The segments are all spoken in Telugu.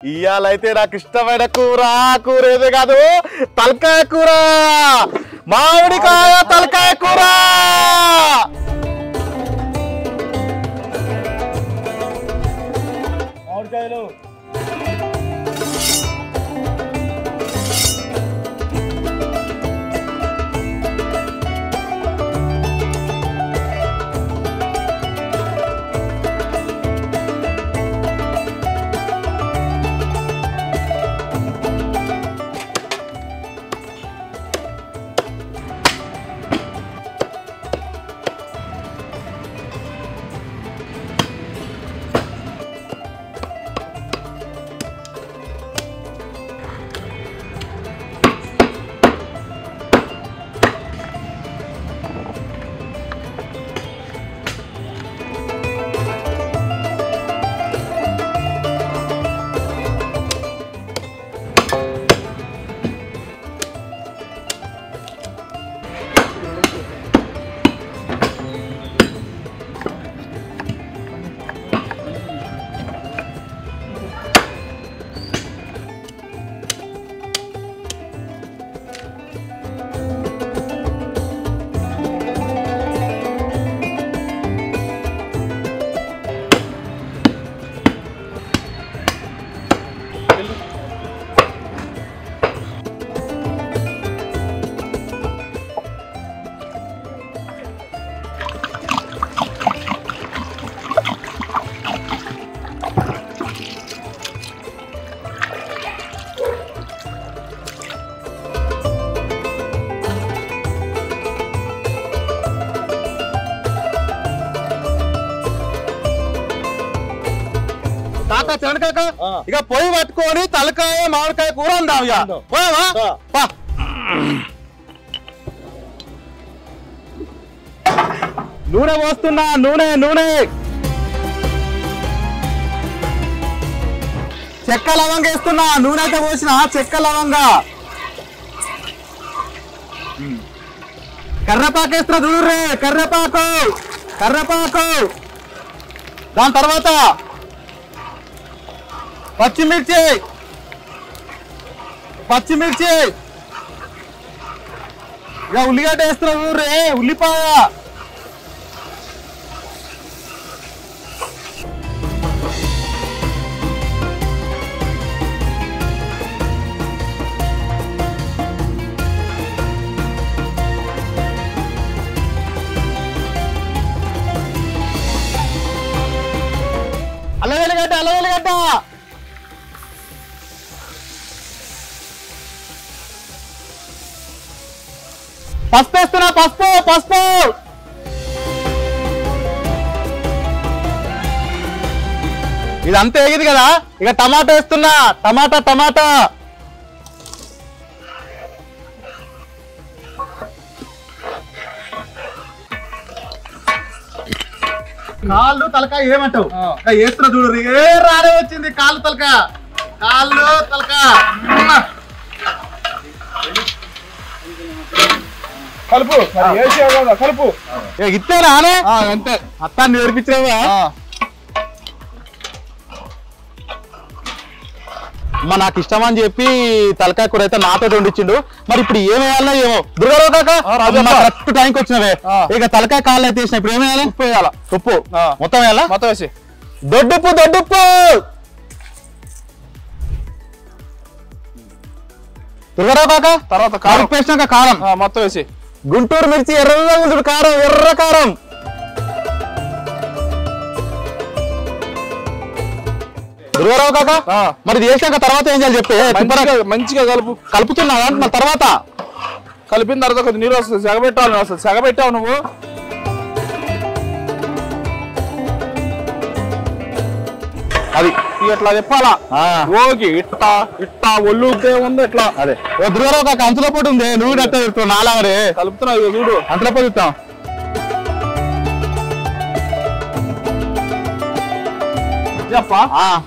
ఇయాలైతే నాకు ఇష్టమైన కూర కూరేదే కాదు తలకాయ కూర మామిడికాయ తలకాయ కూర మామిడికాయలు ఇక పొయ్యి పట్టుకొని తలకాయ మామిడికాయ కూర ఉందాం ఇక పోయావా నూనె పోస్తున్నా నూనె నూనె చెక్క లవంగా వేస్తున్నా నూనె అయితే పోసిన చెక్క లవంగా కర్రపాకు వేస్తున్నా చూడుర్రే కర్రపాకు కర్రపాకు దాని తర్వాత పచ్చిమిర్చి పచ్చిమిర్చి ఇక ఉల్లిగడ్డ వేస్తున్నా రే ఉల్లిపాయ అల్లం వెల్లిగడ్డ అల్లం వెల్లిగడ్డ పసుపు వేస్తున్నా పసుపు పసుపు ఇదంతా వేగింది కదా ఇక టమాటా వేస్తున్నా టమాటా టమాటా కాళ్ళు తలకాయ ఏమంటావు వేస్తున్నా చూడు ఏ రానే వచ్చింది కాళ్ళు తలకాయ కాళ్ళు తలకాయ కలుపు కలుపు ఇత్తేనా అంతే అత్తాన్ని నేర్పించావా అమ్మ నాకు ఇష్టం అని చెప్పి తలకాయ కూర అయితే నాతో వండించిండు మరి ఇప్పుడు ఏమేయాలన్నా ఏమో దుర్గారావు కాక కరెక్ట్ టైంకి వచ్చినవే ఇక తలకాయ కాళ్ళు అయితే వేసిన ఇప్పుడు ఏమేయాలి ఉప్పు వేయాలా ఉప్పు మొత్తం వేయాలా మొత్తం వేసి దొడ్డుప్పు దొడ్డుప్పు దుర్గారావు కాక తర్వాత కారం వేసినాక కారం మొత్తం వేసి గుంటూరు మిర్చి ఎర్ర కారం ఎర్ర కారం దుర్గారావు కాక మరి చేసాక తర్వాత ఏం చేయాలి చెప్పి మంచిగా కలుపుతున్నావా మరి తర్వాత కలిపిన తర్వాత కొద్ది నీరు వస్తుంది సెగబెట్టాలి వస్తుంది సెగబెట్టావు నువ్వు అది ఇట్లా చెప్పాలా ఓకే ఇట్టా ఇట్టా ఒళ్ళు ఉంది ఇట్లా అదే దుర్గారావు కాక అంతలో పాటు ఉంది నువ్వు అట్లా చెప్తావు నాలాగరే కలుపుతున్నావు చూడు అంతలో పాటు చెప్తాం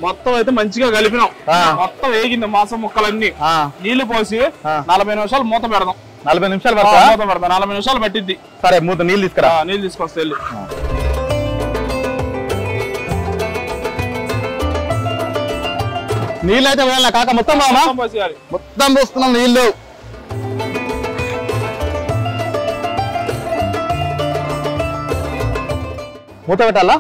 మొత్తం అయితే మంచిగా కలిపినాం మొత్తం వేగింది మాంసం ముక్కలన్నీ నీళ్లు పోసి 40 నిమిషాలు మూత పెడదాం 40 నిమిషాలు మూత పెడదాం 40 నిమిషాలు పట్టిద్ది సరే మూత నీళ్ళు తీసుకురా నీళ్ళు తీసుకొస్తా వెళ్ళి నీళ్ళు అయితే వేయాలి కాక మొత్తం బామా మొత్తం పోస్తున్నాం నీళ్ళు మూత పెట్టాలా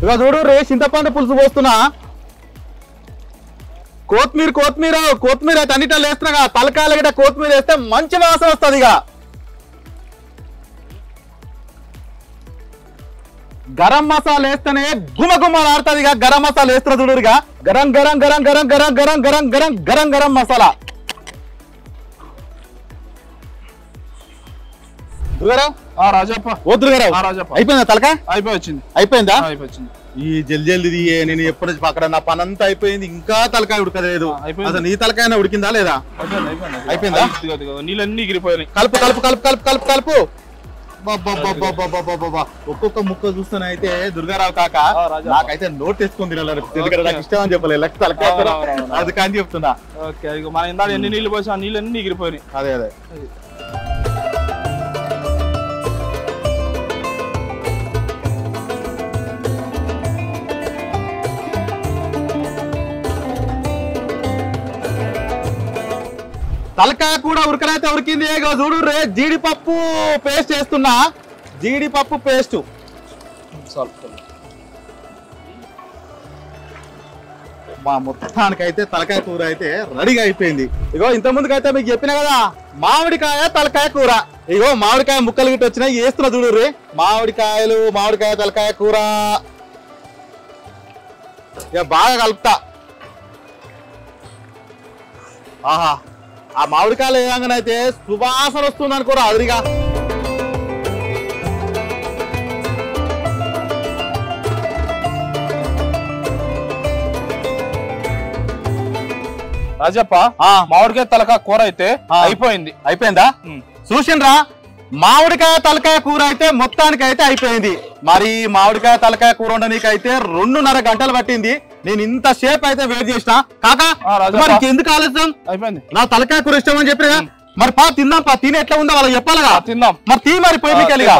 ఇక చూడు రే చింతపండు పులుసు పోస్తున్నా కొత్తిమీర అయితే అన్నిటిలో వేస్తున్నా తలకాయల గిట్ట కొత్తిమీర వేస్తే మంచి వాసన వస్తుంది ఇక గరం మసాలా వేస్తేనే గుమగుమలాడుతుంది ఇక గరం మసాలా వేస్తున్నా చూడు ఇక గరం గరం గరం గరం గరం గరం గరం గరం గరం గరం మసాలా అయిపోయిందా తలకాయ అయిపోయిందా ఈ జల్దీ నేను ఎప్పుడు అక్కడ నా పని అంతా అయిపోయింది ఇంకా తలకాయ ఉడకలేదు అసలు నీ తలకాయ ఉడికిందా లేదా అయిపోయిందా నీళ్ళన్నీ ఎగిరిపోయాయి కలుపు కలుపు కలుపు కలుపు కలుపు కలుపు ఒక్కొక్క ముక్క చూస్తానైతే దుర్గారావు కాక నాకైతే నోట్ వేసుకొని తినాలి నాకు ఇష్టం అని చెప్పలేదు తలకాయ అది కానీ చెప్తున్నా మన ఇందాక ఎన్ని నీళ్ళు పోసా నీళ్ళన్నీ ఎగిరిపోయినాయి అదే అదే తలకాయ కూడా ఉరకనైతే ఉరికింది చూడు రే జీడిపప్పు పేస్ట్ వేస్తున్నా జీడిపప్పు పేస్ట్ మా మొత్తానికైతే తలకాయ కూర అయితే రెడీగా అయిపోయింది ఇగో ఇంత ముందుకైతే మీకు చెప్పిన కదా మామిడికాయ తలకాయ కూర ఇగో మామిడికాయ ముక్కలు గిట్ట వచ్చినాయి వేస్తున్నా చూడు రే మామిడికాయ తలకాయ కూర ఇక బాగా కలుపుతా ఆహా ఆ మామిడికాయలు వేయంగానైతే సువాసన వస్తుంది అనుకోరా అదిరిగా రాజప్ప మామిడికాయ తలకాయ కూర అయితే అయిపోయిందా చూసిండ్రా మామిడికాయ తలకాయ కూర అయితే మొత్తానికి అయితే అయిపోయింది మరి మామిడికాయ తలకాయ కూర ఉండనీకైతే 2.5 గంటలు పట్టింది నేను ఇంత సేపు అయితే వెయిట్ చేసిన కాకా మరి ఎందుకు ఆలస్యం అయిపోయింది నా తలకాయ కూర ఇష్టం అని చెప్పినా మరి పా తిందాం తిని ఎట్లా ఉందో వాళ్ళకి చెప్పాలిగా తిందాం మరి తీ మరి పోయికెళ్ళిగా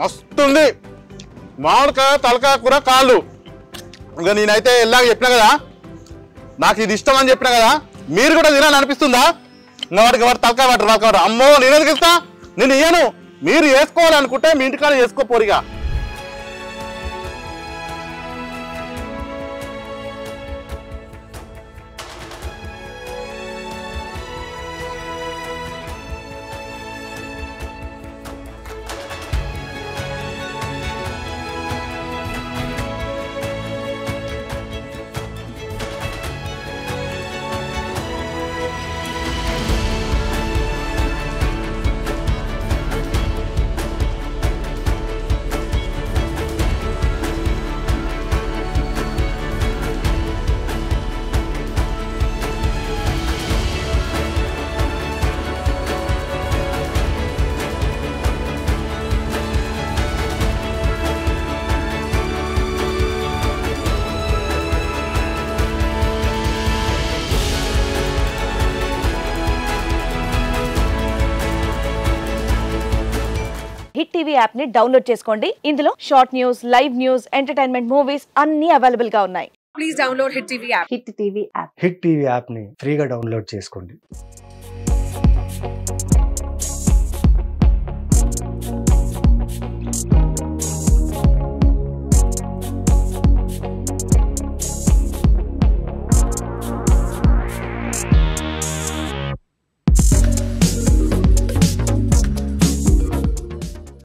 మస్తుంది మామిడికాయ తలకాయ కూర కాళ్ళు ఇంకా నేనైతే ఎలాగ చెప్పినా కదా నాకు ఇది ఇష్టం అని చెప్పినా కదా మీరు కూడా తినాలని అనిపిస్తుందా ఇంకా వాటికి తలకాయ వాటర్ అమ్మో నేను ఎందుకు ఇస్తా నేను ఇయ్యను మీరు వేసుకోవాలనుకుంటే మీ ఇంటికాడ వేసుకోపోరిగా హిట్ టీవీ యాప్ ని డౌన్లోడ్ చేసుకోండి. ఇందులో short news, live news, entertainment movies అన్ని అవైలబుల్ గా ఉన్నాయి. Please download hit TV app. Hit TV app ని ఫ్రీగా డౌన్లోడ్ చేసుకోండి.